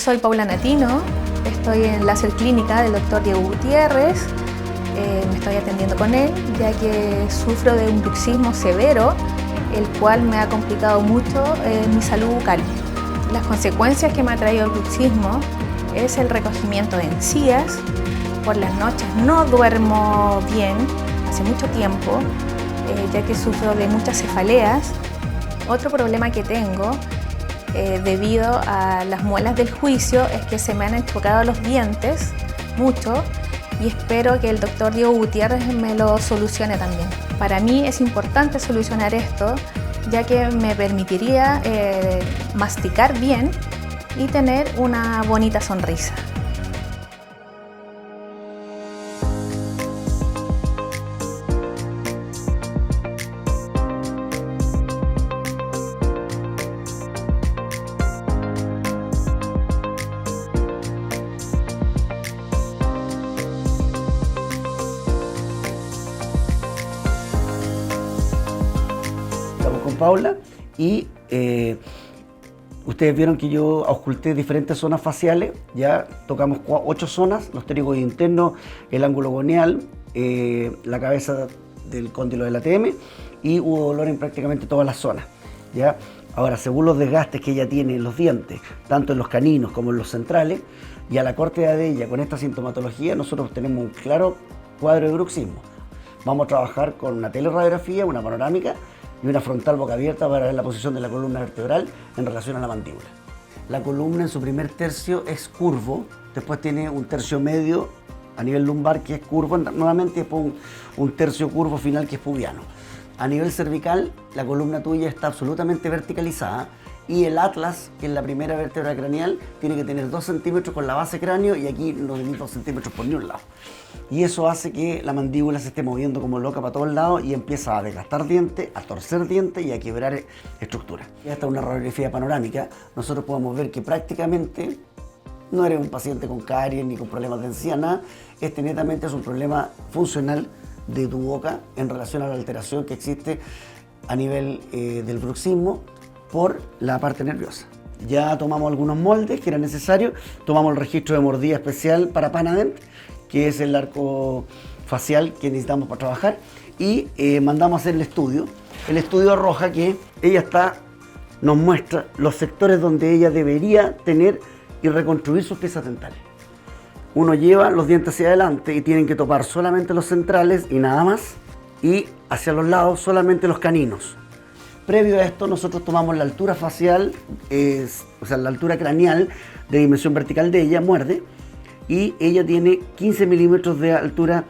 soy Paula Natino, estoy en Láser Clínica del Dr. Diego Gutiérrez. Me estoy atendiendo con él ya que sufro de un bruxismo severo, el cual me ha complicado mucho mi salud bucal. Las consecuencias que me ha traído el bruxismo es el recogimiento de encías. Por las noches no duermo bien hace mucho tiempo, ya que sufro de muchas cefaleas. Otro problema que tengo debido a las muelas del juicio es que se me han enchocado los dientes mucho y espero que el doctor Diego Gutiérrez me lo solucione también. Para mí es importante solucionar esto, ya que me permitiría masticar bien y tener una bonita sonrisa. Con Paula y ustedes vieron que yo ausculté diferentes zonas faciales, ya tocamos 8 zonas, los pterigos internos, el ángulo gonial, la cabeza del cóndilo del ATM y hubo dolor en prácticamente todas las zonas. ¿Ya? Ahora, según los desgastes que ella tiene en los dientes, tanto en los caninos como en los centrales, y a la corta edad de ella con esta sintomatología, nosotros tenemos un claro cuadro de bruxismo. Vamos a trabajar con una teleradiografía, una panorámica, y una frontal boca abierta para ver la posición de la columna vertebral en relación a la mandíbula. La columna en su primer tercio es curvo, después tiene un tercio medio a nivel lumbar que es curvo nuevamente y después un tercio curvo final que es pubiano. A nivel cervical, la columna tuya está absolutamente verticalizada y el atlas, que es la primera vértebra craneal, tiene que tener 2 centímetros con la base cráneo y aquí no tenéis 2 centímetros por ni un lado. Y eso hace que la mandíbula se esté moviendo como loca para todos lados y empieza a desgastar dientes, a torcer dientes y a quebrar estructuras. Y hasta una radiografía panorámica, nosotros podemos ver que prácticamente no eres un paciente con caries ni con problemas de encía, nada. Este netamente es un problema funcional de tu boca en relación a la alteración que existe a nivel del bruxismo por la parte nerviosa. Ya tomamos algunos moldes que eran necesarios, tomamos el registro de mordida especial para Panadent, que es el arco facial que necesitamos para trabajar, y mandamos a hacer el estudio. El estudio arroja que ella nos muestra los sectores donde ella debería tener y reconstruir sus piezas dentales. Uno lleva los dientes hacia adelante y tienen que topar solamente los centrales y nada más, y hacia los lados solamente los caninos. Previo a esto, nosotros tomamos la altura facial, o sea, la altura craneal de dimensión vertical de ella, muerde, y ella tiene 15 milímetros de altura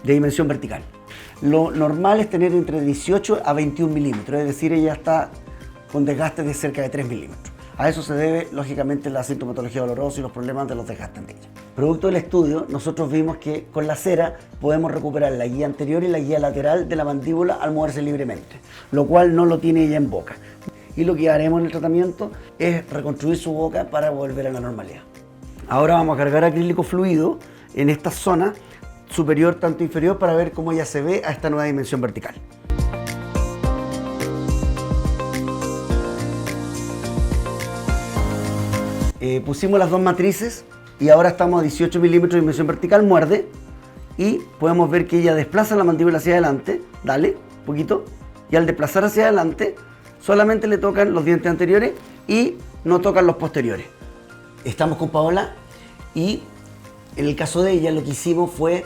de dimensión vertical. Lo normal es tener entre 18 a 21 milímetros, es decir, ella está con desgastes de cerca de 3 milímetros. A eso se debe, lógicamente, la sintomatología dolorosa y los problemas de los desgastes de ella. Producto del estudio, nosotros vimos que con la cera podemos recuperar la guía anterior y la guía lateral de la mandíbula al moverse libremente, lo cual no lo tiene ella en boca. Y lo que haremos en el tratamiento es reconstruir su boca para volver a la normalidad. Ahora vamos a cargar acrílico fluido en esta zona superior tanto inferior para ver cómo ella se ve a esta nueva dimensión vertical. Pusimos las 2 matrices y ahora estamos a 18 milímetros de dimensión vertical, muerde, y podemos ver que ella desplaza la mandíbula hacia adelante, dale, un poquito, y al desplazar hacia adelante solamente le tocan los dientes anteriores y no tocan los posteriores. Estamos con Paola y en el caso de ella lo que hicimos fue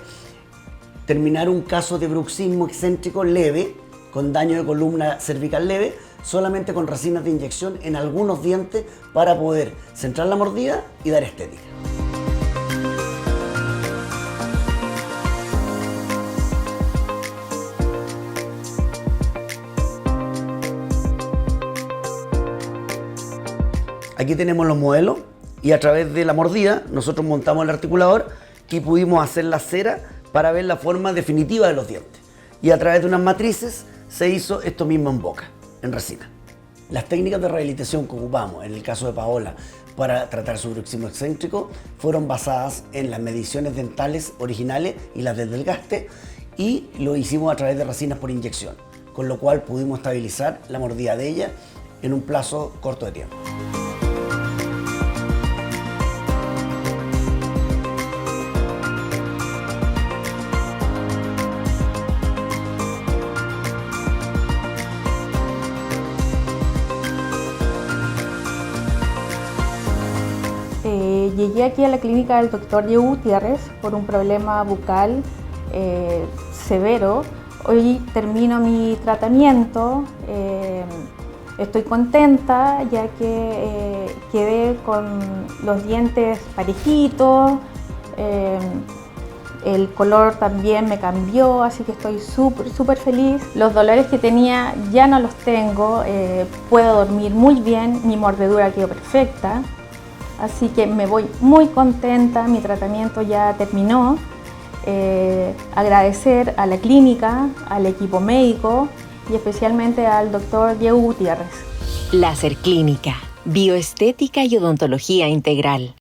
terminar un caso de bruxismo excéntrico leve, con daño de columna cervical leve, solamente con resinas de inyección en algunos dientes para poder centrar la mordida y dar estética. Aquí tenemos los modelos y a través de la mordida nosotros montamos el articulador y pudimos hacer la cera para ver la forma definitiva de los dientes. Y a través de unas matrices se hizo esto mismo en boca, en resina. Las técnicas de rehabilitación que ocupamos en el caso de Paola para tratar su bruxismo excéntrico fueron basadas en las mediciones dentales originales y las del desgaste, y lo hicimos a través de resinas por inyección, con lo cual pudimos estabilizar la mordida de ella en un plazo corto de tiempo. Llegué aquí a la clínica del doctor Diego Gutiérrez por un problema bucal severo. Hoy termino mi tratamiento. Estoy contenta ya que quedé con los dientes parejitos. El color también me cambió, así que estoy súper feliz. Los dolores que tenía ya no los tengo, puedo dormir muy bien, mi mordedura quedó perfecta. Así que me voy muy contenta, mi tratamiento ya terminó. Agradecer a la clínica, al equipo médico y especialmente al doctor Diego Gutiérrez. Láser Clínica, bioestética y odontología integral.